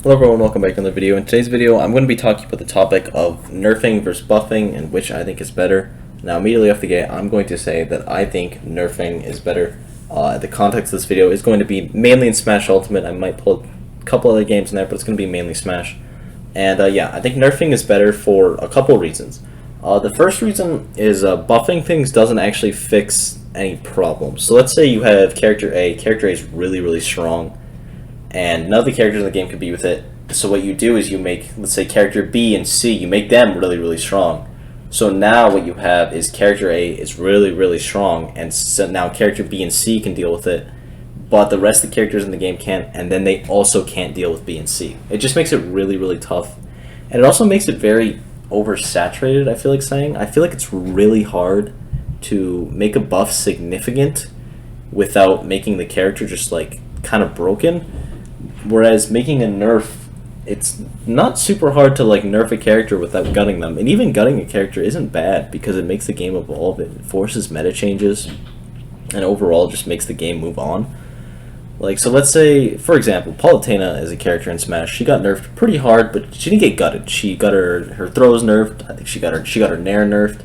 Hello everyone, welcome back to another video. In today's video, I'm going to be talking about the topic of nerfing versus buffing and which I think is better. Now immediately off the gate, I'm going to say that I think nerfing is better. The context of this video is going to be mainly in Smash Ultimate. I might pull a couple other games in there, but it's going to be mainly Smash. And yeah, I think nerfing is better for a couple reasons. The first reason is buffing things doesn't actually fix any problems. So let's say you have character A. Character A is really strong, and none of the characters in the game could be with it. So what you do is you make, let's say, character B and C, you make them really strong. So now what you have is character A is really strong, and so now character B and C can deal with it, but the rest of the characters in the game can't, and then they also can't deal with B and C. It just makes it really tough. And it also makes it very oversaturated, I feel like saying. I feel like it's really hard to make a buff significant without making the character just like kind of broken. Whereas making a nerf, it's not super hard to like nerf a character without gutting them. And even gutting a character isn't bad because it makes the game evolve, it forces meta changes, and overall just makes the game move on. Like, so let's say, for example, Palutena is a character in Smash. She got nerfed pretty hard, but she didn't get gutted. She got her throws nerfed. I think she got her nair nerfed.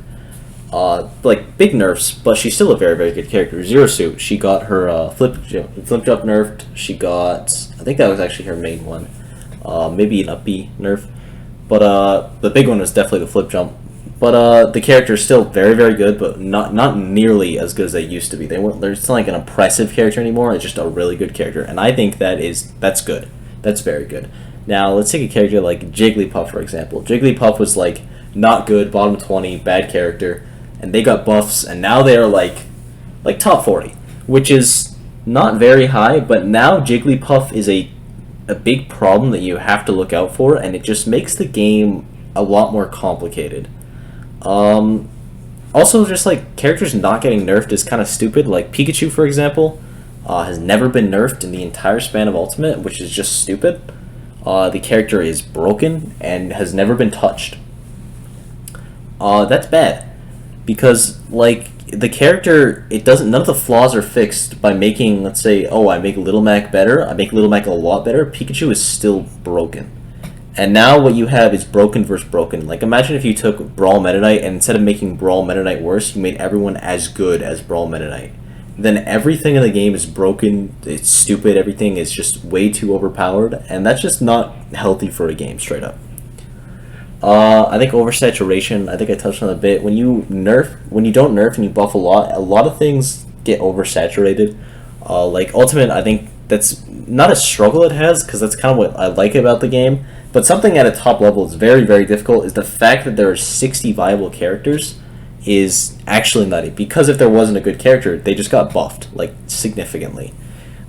Like big nerfs, but she's still a very good character. Zero Suit, she got her flip jump nerfed. She got, I think that was actually her main one, maybe an up B nerf, but the big one was definitely the flip jump. But the character is still very good, but not nearly as good as they used to be. They're not like an impressive character anymore. It's just a really good character, and I think that's good. That's very good. Now let's take a character like Jigglypuff, for example. Jigglypuff was like not good, bottom 20, bad character, and they got buffs, and now they are like top 40, which is not very high, but now Jigglypuff is a big problem that you have to look out for, and it just makes the game a lot more complicated. Also, just like characters not getting nerfed is kind of stupid. Like Pikachu, for example, has never been nerfed in the entire span of Ultimate, which is just stupid. The character is broken and has never been touched. That's bad. Because, like, the character, none of the flaws are fixed by making, let's say, oh, I make Little Mac better, I make Little Mac a lot better. Pikachu is still broken. And now what you have is broken versus broken. Like, imagine if you took Brawl Meta Knight, and instead of making Brawl Meta Knight worse, you made everyone as good as Brawl Meta Knight. Then everything in the game is broken, it's stupid, everything is just way too overpowered, and that's just not healthy for a game, straight up. I think oversaturation, I think I touched on it a bit. When you don't nerf and you buff a lot of things get oversaturated. Like Ultimate, I think that's not a struggle it has, because that's kind of what I like about the game. But something at a top level is very difficult, is the fact that there are 60 viable characters is actually nutty. Because if there wasn't a good character, they just got buffed, like, significantly.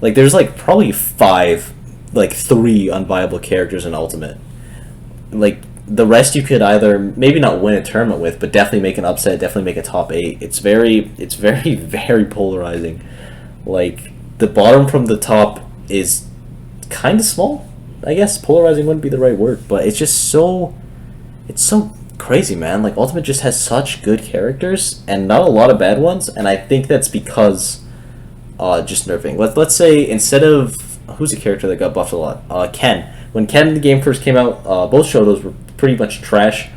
Like, there's, like, probably 3 unviable characters in Ultimate. Like, the rest you could either maybe not win a tournament with, but definitely make an upset, definitely make a top 8. It's very polarizing. Like, the bottom from the top is kind of small, I guess. Polarizing wouldn't be the right word, but it's just so crazy, man. Like, Ultimate just has such good characters and not a lot of bad ones, and I think that's because just nerfing. Let's say instead of, who's a character that got buffed a lot? Ken. When Ken in the game first came out, both Shotos were pretty much trash.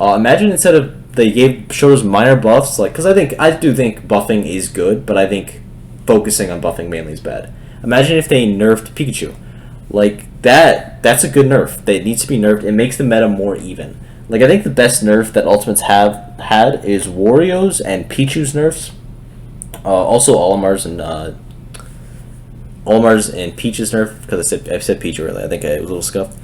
Imagine instead of they gave Shotos minor buffs, like, because I do think buffing is good, but I think focusing on buffing mainly is bad. Imagine if they nerfed Pikachu. Like, that's a good nerf. It needs to be nerfed. It makes the meta more even. Like, I think the best nerf that Ultimates have had is Wario's and Pichu's nerfs. Also Olimar's and Peach's nerf, because I said Pichu earlier. I think I was a little scuffed.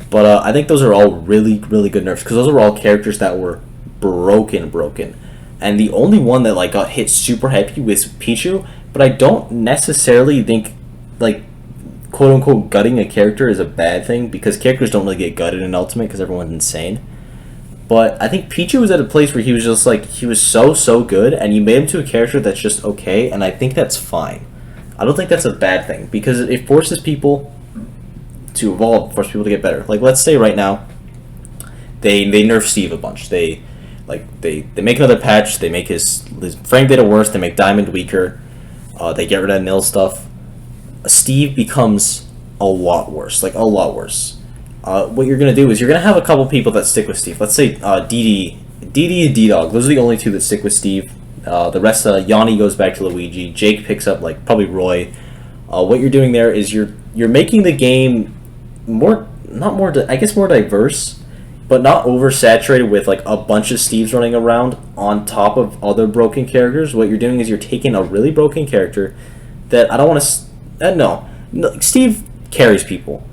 But I think those are all really good nerfs, because those are all characters that were broken. And the only one that like got hit super heavy was Pichu, but I don't necessarily think, like, quote-unquote gutting a character is a bad thing, because characters don't really get gutted in Ultimate because everyone's insane. But I think Pichu was at a place where he was just like, he was so good, and you made him to a character that's just okay, and I think that's fine. I don't think that's a bad thing, because it forces people to evolve, force people to get better. Like, let's say right now, they nerf Steve a bunch. They make another patch, they make his frame data worse, they make Diamond weaker, they get rid of nil stuff. Steve becomes a lot worse, like a lot worse. what you're gonna do is you're gonna have a couple people that stick with Steve. Let's say DD and D-Dog. Those are the only two that stick with Steve. The rest, Yanni goes back to Luigi. Jake picks up like probably Roy. What you're doing there is you're making the game more more diverse, but not oversaturated with like a bunch of Steves running around on top of other broken characters. What you're doing is you're taking a really broken character that I don't want to. No, Steve carries people.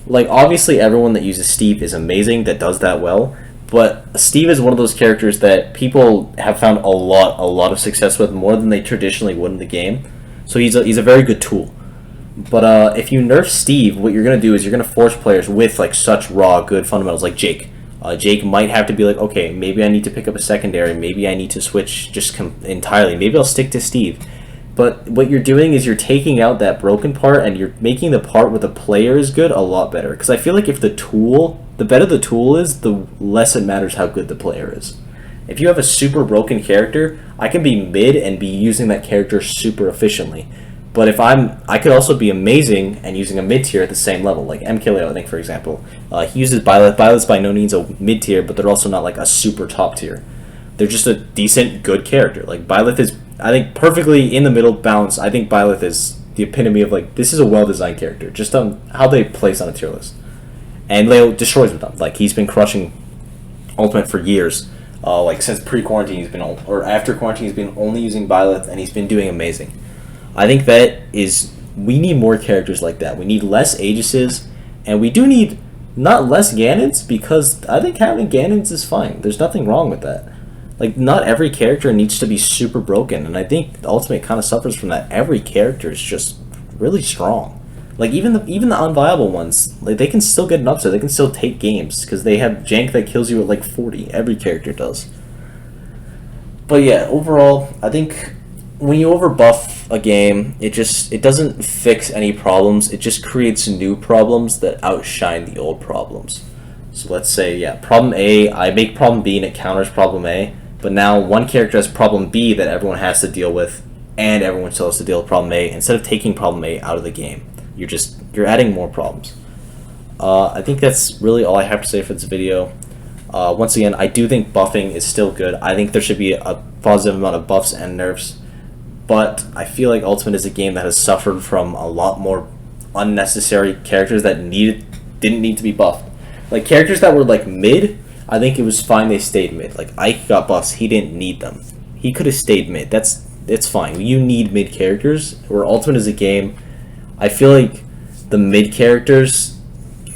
Like obviously everyone that uses Steve is amazing that does that well, but Steve is one of those characters that people have found a lot of success with, more than they traditionally would in the game. So he's a very good tool. But if you nerf Steve, what you're gonna do is you're gonna force players with like such raw good fundamentals like Jake. Jake might have to be like, okay, maybe I need to pick up a secondary, maybe I need to switch just entirely, maybe I'll stick to Steve. But what you're doing is you're taking out that broken part and you're making the part where the player is good a lot better. Because I feel like if the better the tool is, the less it matters how good the player is. If you have a super broken character, I can be mid and be using that character super efficiently. But if I could also be amazing and using a mid tier at the same level, like MKLeo, I think, for example. He uses Byleth. Byleth's by no means a mid tier, but they're also not like a super top tier. They're just a decent, good character. Like Byleth is, I think, perfectly in the middle balance. I think Byleth is the epitome of like, this is a well-designed character, just on how they place on a tier list. And Leo destroys with them. Like he's been crushing Ultimate for years. Like since pre-quarantine, or after quarantine, he's been only using Byleth, and he's been doing amazing. I think we need more characters like that. We need less Aegises, and we do need not less Ganons, because I think having Ganons is fine. There's nothing wrong with that. Like, not every character needs to be super broken, and I think the Ultimate kind of suffers from that. Every character is just really strong. Like, even the unviable ones, like, they can still get an upset. They can still take games, because they have jank that kills you at, like, 40. Every character does. But yeah, overall, I think when you overbuff a game, it doesn't fix any problems. It just creates new problems that outshine the old problems. So let's say, yeah, problem A, I make problem B and it counters problem A, but now one character has problem B that everyone has to deal with, and everyone still has to deal with problem A. Instead of taking problem A out of the game, you're adding more problems. I think that's really all I have to say for this video. Once again, I do think buffing is still good. I think there should be a positive amount of buffs and nerfs. But I feel like Ultimate is a game that has suffered from a lot more unnecessary characters that didn't need to be buffed. Like characters that were like mid, I think it was fine they stayed mid. Like Ike got buffs, he didn't need them. He could have stayed mid. It's fine. You need mid characters. Where Ultimate is a game, I feel like the mid characters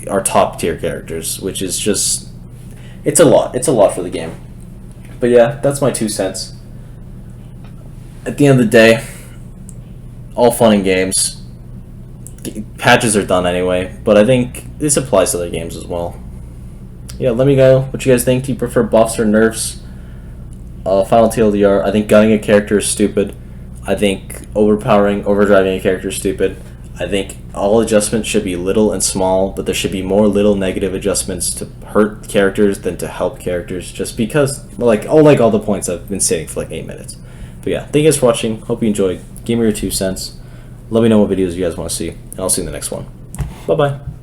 are top tier characters, which is just it's a lot. It's a lot for the game. But yeah, that's my 2 cents. At the end of the day, all fun and games. Patches are done anyway, but I think this applies to other games as well. Yeah, let me know what you guys think. Do you prefer buffs or nerfs? Final TLDR, I think gunning a character is stupid. I think overdriving a character is stupid. I think all adjustments should be little and small, but there should be more little negative adjustments to hurt characters than to help characters, just because, like all the points I've been saying for like 8 minutes. But yeah, thank you guys for watching. Hope you enjoyed. Give me your 2 cents. Let me know what videos you guys want to see, and I'll see you in the next one. Bye-bye.